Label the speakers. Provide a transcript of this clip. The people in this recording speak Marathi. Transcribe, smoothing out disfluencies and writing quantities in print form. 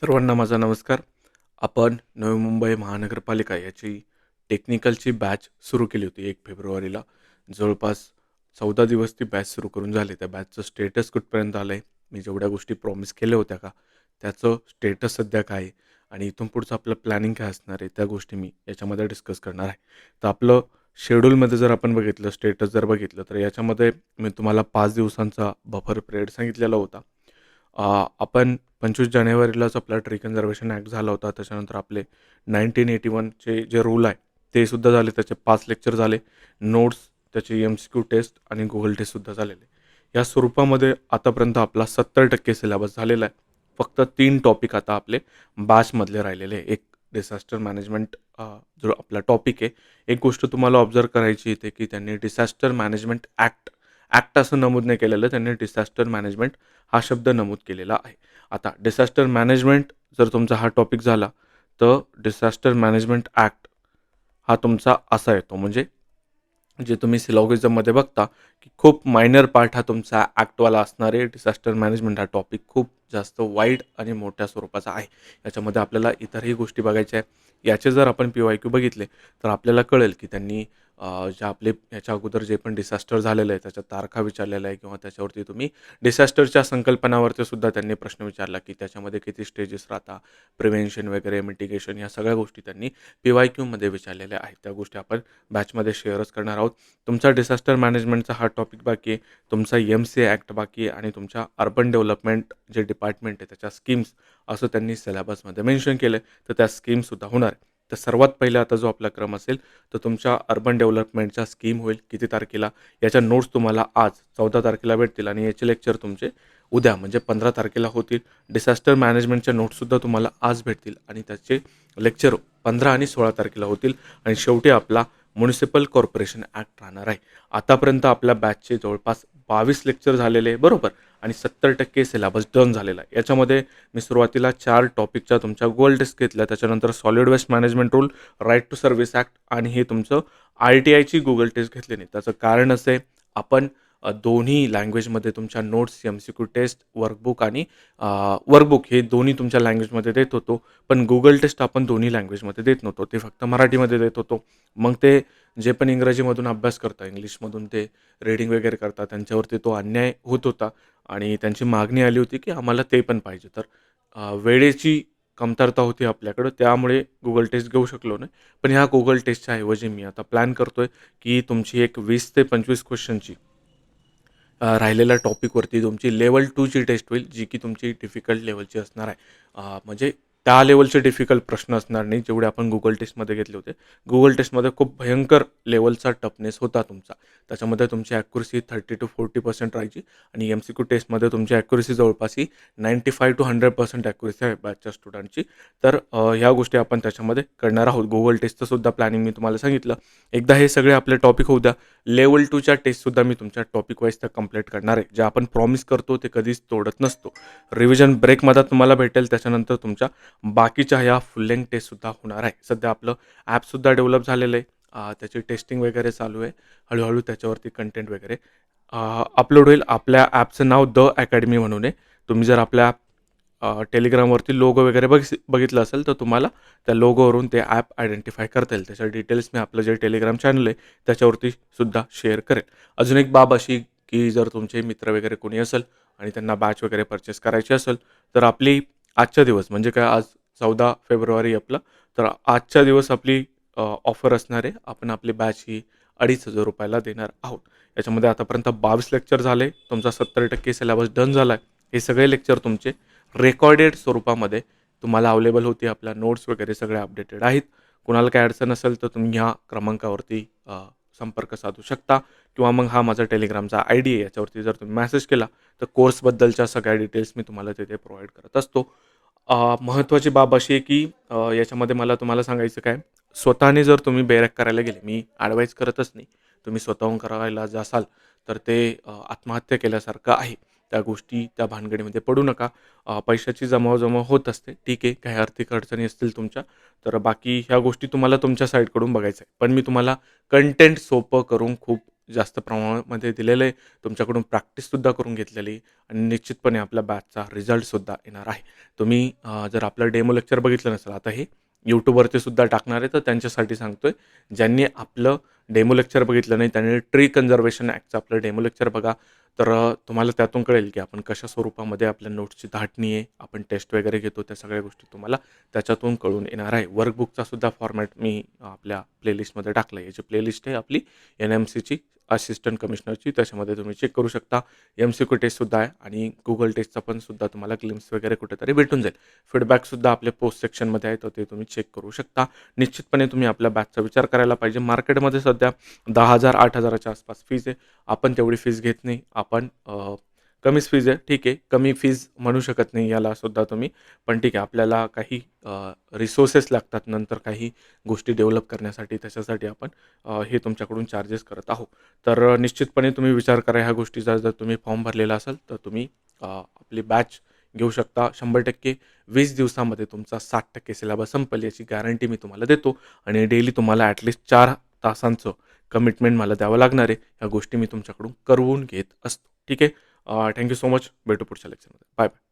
Speaker 1: सर्वांना माझा नमस्कार. आपण नवी मुंबई महानगरपालिका याची टेक्निकलची बॅच सुरू केली होती 1 फेब्रुवारीला. जवळपास 14 दिवस ती बॅच सुरू करून झाली. त्या बॅचचं स्टेटस कुठपर्यंत आलं आहे, मी जेवढ्या गोष्टी प्रॉमिस केल्या होत्या का, त्याचं स्टेटस सध्या काय आहे आणि इथून पुढचं आपलं प्लॅनिंग काय असणार आहे, त्या गोष्टी मी याच्यामध्ये डिस्कस करणार आहे. तर आपलं शेड्यूलमध्ये जर आपण बघितलं, स्टेटस जर बघितलं, तर याच्यामध्ये मी तुम्हाला 5 दिवसांचा बफर पिरियड सांगितलेला होता. आपण 25 जानेवारीलाच आपला ट्री कन्झर्वेशन ॲक्ट झाला होता. त्याच्यानंतर आपले 1981चे जे रूल आहे, ते सुद्धा झाले. त्याचे 5 लेक्चर झाले. नोट्स, त्याची एम-सी-क्यू टेस्ट आणि गुगल टेस्टसुद्धा झालेले. या स्वरूपामध्ये आतापर्यंत आपला 70% सिलेबस झालेला आहे. फक्त 3 टॉपिक आता आपले बॅचमधले राहिलेले आहे. एक डिझास्टर मॅनेजमेंट जो आपला टॉपिक आहे. एक गोष्ट तुम्हाला ऑब्झर्व्ह करायची इथे, की त्यांनी डिझास्टर मॅनेजमेंट ॲक्ट असं नमूद नाही केलेलं. त्यांनी डिझास्टर मॅनेजमेंट हा शब्द नमूद केलेला आहे. आता डिझास्टर मॅनेजमेंट जर तुमचा हा टॉपिक झाला, तर डिझास्टर मॅनेजमेंट ॲक्ट हा तुमचा असा येतो. म्हणजे जे तुम्ही सिलॉगिझममध्ये बघता, की खूप मायनर पार्ट हा तुमचा ॲक्टवाला असणार आहे. डिझास्टर मॅनेजमेंट हा टॉपिक खूप जास्त वाईड आणि मोठ्या स्वरूपाचा आहे. याच्यामध्ये आपल्याला इतरही गोष्टी बघायच्या आहेत. याचे जर आपण पी-वाय-क्यू बघितले, तर आपल्याला कळेल, की त्यांनी जे आपले याच्या अगोदर जे पण डिझास्टर झालेलं आहे, त्याच्या तारखा विचारलेल्या आहे किंवा त्याच्यावरती तुम्ही डिझास्टरच्या संकल्पनावरती सुद्धा त्यांनी प्रश्न विचारला, की त्याच्यामध्ये किती स्टेजेस राहतात, प्रिव्हेन्शन वगैरे, मिटिगेशन या सगळ्या गोष्टी त्यांनी पी-वाय-क्यूमध्ये विचारलेल्या आहेत. त्या गोष्टी आपण बॅचमध्ये शेअरच करणार आहोत. तुमचा डिझास्टर मॅनेजमेंटचा हा टॉपिक बाकी आहे. तुमचा एम-सी ॲक्ट बाकी आहे आणि तुमच्या अर्बन डेव्हलपमेंट जे डिपार्टमेंट आहे त्याच्या स्कीम्स असं त्यांनी सिलेबसमध्ये मेन्शन केलं आहे. तर त्या स्कीमसुद्धा होणार आहे. तर सर्वात पहिला आता जो आपला क्रम असेल, तर तुमच्या अर्बन डेव्हलपमेंटच्या स्कीम होईल किती तारखेला. याच्या नोट्स तुम्हाला आज 14 तारखेला भेटतील आणि याचे लेक्चर तुमचे उद्या म्हणजे 15 तारखेला होतील. डिझास्टर मॅनेजमेंटच्या नोट्ससुद्धा तुम्हाला आज भेटतील आणि त्याचे लेक्चर 15 आणि 16 तारखेला होतील आणि शेवटी आपला म्युनिसिपल कॉर्पोरेशन ॲक्ट राहणार आहे. आतापर्यंत आपल्या बॅचचे जवळपास 22 लेक्चर झालेले आहे, बरोबर, आणि 70% सिलेबस डन झालेला आहे. याच्यामध्ये मी सुरुवातीला 4 टॉपिकच्या तुमच्या गोल टेस्ट घेतल्या. त्याच्यानंतर solid waste management rule, right to service act आणि हे तुमचं आर-टी-आयची गुगल टेस्ट घेतली नाही. त्याचं कारण असं आहे, आपण दोन्ही लँग्वेजमध्ये तुमच्या नोट्स, एम-सी-क्यू टेस्ट, वर्कबुक आणि वर्कबुक हे दोन्ही तुमच्या लँग्वेजमध्ये देत होतो. पण गुगल टेस्ट आपण दोन्ही लँग्वेजमध्ये देत नव्हतो. ते फक्त मराठीमध्ये देत होतो. मग ते जे पण इंग्रजीमधून अभ्यास करतात, इंग्लिशमधून ते रीडिंग वगैरे करतात, त्यांच्यावरती तो अन्याय होत होता आणि त्यांची मागणी आली होती, की आम्हाला ते पण पाहिजे. तर वेळेची कमतरता होती आपल्याकडं, त्यामुळे गुगल टेस्ट घेऊ शकलो नाही. पण ह्या गुगल टेस्टच्या ऐवजी मी आता प्लॅन करतोय, की तुमची एक 20 ते 25 क्वेश्चनची राहिलेल्या टॉपिकवरती तुमची लेव्हल 2ची टेस्ट होईल, जी की तुमची डिफिकल्ट लेव्हलची असणार आहे. म्हणजे त्या लेव्हलचे डिफिकल्ट प्रश्न असणार नाही, जेवढे आपण गुगल टेस्टमध्ये घेतले होते. गुगल टेस्टमध्ये खूप भयंकर लेव्हलचा टफनेस होता तुमचा. त्याच्यामध्ये तुमची ॲक्युरसी 30% to 40% राहायची आणि एम-सी-क्यू टेस्टमध्ये तुमची ॲक्युरसी जवळपास ही 95% to 100% ॲक्युरसी आहे बॅचच्या स्टुडंटची. तर ह्या गोष्टी आपण त्याच्यामध्ये करणार आहोत. गुगल टेस्टचं सुद्धा प्लॅनिंग मी तुम्हाला सांगितलं. एकदा हे सगळे आपले टॉपिक होऊ द्या. लेव्हल 2च्या टेस्टसुद्धा मी तुमच्या टॉपिक वाईज त्या कंप्लीट करणार आहे. जे आपण प्रॉमिस करतो ते कधीच तोडत नसतो. रिव्हिजन ब्रेकमध्ये तुम्हाला भेटेल. त्याच्यानंतर तुमच्या बाकीच्या ह्या फुल लेंग्थ टेस्टसुद्धा होणार आहे. सध्या आपलं ॲपसुद्धा डेव्हलप झालेलं आहे. त्याची टेस्टिंग वगैरे चालू आहे. हळू-हळू त्याच्यावरती कंटेंट वगैरे अपलोड होईल. आपल्या ॲपचं नाव द अकॅडमी म्हणून आहे. तुम्ही जर आपल्या टेलिग्रामवरती लोगो वगैरे बघितलं असेल, तर तुम्हाला त्या लोगोवरून ते ॲप आयडेंटिफाय करता येईल. त्याच्या डिटेल्स मी आपलं जे टेलिग्राम चॅनल आहे, त्याच्यावरती सुद्धा शेअर करेन. अजून एक बाब अशी, की जर तुमचे मित्र वगैरे कोणी असेल आणि त्यांना बॅच वगैरे पर्चेस करायची असेल, तर आपली आजच्या दिवस म्हणजे काय, आज 14 फेब्रुवारी आपलं, तर आजच्या दिवस आपली ऑफर असणार आहे. आपण आपली बॅच ही ₹2,500 देणार आहोत. याच्यामध्ये आतापर्यंत 22 लेक्चर झाले. तुमचा 70% सिलेबस डन झाला आहे. हे सगळे लेक्चर तुमचे रेकॉर्डेड स्वरूपामध्ये तुम्हाला अवेलेबल होती. आपल्या नोट्स वगैरे सगळे अपडेटेड आहेत. कुणाला काही अडचण असेल तर तुम्ही ह्या क्रमांकावरती संपर्क साधू शकता किंवा मग हा माझा टेलिग्रामचा आय-डी आहे. याच्यावरती जर तुम्ही मेसेज केला तर कोर्सबद्दलच्या सगळ्या डिटेल्स मी तुम्हाला तिथे प्रोव्हाईड करत असतो. महत्त्वाची बाब अशी आहे की याच्यामध्ये मला तुम्हाला सांगायचं काय, स्वतःने जर तुम्ही बेरॅक करायला गेले, मी ॲडवाईज करतच नाही. तुम्ही स्वतःहून करायला जासाल तर ते आत्महत्या केल्यासारखं आहे. त्या गोष्टी, त्या भानगडीमध्ये पडू नका. पैशाची जमवाजमव होत असते. ठीक आहे, काही आर्थिक अडचणी असतील तुमच्या, तर बाकी ह्या गोष्टी तुम्हाला तुमच्या साईडकडून बघायचं आहे. पण मी तुम्हाला कंटेंट सोपं करून खूप जास्त प्रमाणामध्ये दिलेलं आहे. तुमच्याकडून प्रॅक्टिससुद्धा करून घेतलेली आहे आणि निश्चितपणे आपल्या बॅचचा रिझल्टसुद्धा येणार आहे. तुम्ही जर आपलं डेमो लेक्चर बघितलं नसेल, आता हे YouTubeवरती सुद्धा टाकणार आहे, तर त्यांच्यासाठी सांगतोय. ज्यांनी आपलं डेमो लेक्चर बघितलं नाही, त्यांनी ट्री कन्झर्वेशन ॲक्टचं आपलं डेमो लेक्चर बघा. तर तुम्हाला त्यातून कळेल की आपण कशा स्वरूपामध्ये आपल्या नोट्सची धाटणी आहे, आपण टेस्ट वगैरे घेतो, त्या सगळ्या गोष्टी तुम्हाला त्याच्यातून कळून येणार आहे. वर्कबुकचा सुद्धा फॉर्मॅट मी आपल्या प्लेलिस्टमध्ये टाकला आहे. याची प्लेलिस्ट आहे आपली NMCची, असिस्टंट कमिशनरची. त्याच्यामध्ये तुम्ही चेक करू शकता. MCQ टेस्टसुद्धा आहे आणि Google टेस्टचा पण सुद्धा तुम्हाला ग्लिम्स वगैरे कुठेतरी भेटून जाईल. फीडबॅकसुद्धा आपल्या पोस्ट सेक्शनमध्ये आहे, तर ते तुम्ही चेक करू शकता. निश्चितपणे तुम्ही आपल्या बॅचचा विचार करायला पाहिजे. मार्केटमध्ये सध्या 10,000 8,000च्या आसपास फीज आहे. आपण तेवढी फीज घेत नाही. आपण कमीच फीज आहे. ठीक आहे, कमी फीज म्हणू शकत नाही यालासुद्धा तुम्ही. पण ठीक आहे, आपल्याला काही रिसोर्सेस लागतात नंतर काही गोष्टी डेव्हलप करण्यासाठी. त्याच्यासाठी आपण हे तुमच्याकडून चार्जेस करत आहोत. तर निश्चितपणे तुम्ही विचार करा ह्या गोष्टीचा. जर तुम्ही फॉर्म भरलेला असाल, तर तुम्ही आपली बॅच घेऊ शकता. 100% 20 दिवसामध्ये तुमचा 60% सिलेबस संपेल याची गॅरंटी मी तुम्हाला देतो आणि डेली तुम्हाला ॲटलीस्ट 4 तासांचं कमिटमेंट मला द्यावं लागणार आहे. ह्या गोष्टी मी तुमच्याकडून करवून घेत असतो. ठीक आहे. Thank you so much. भेटू पुढच्या लेक्चरमध्ये. Bye bye.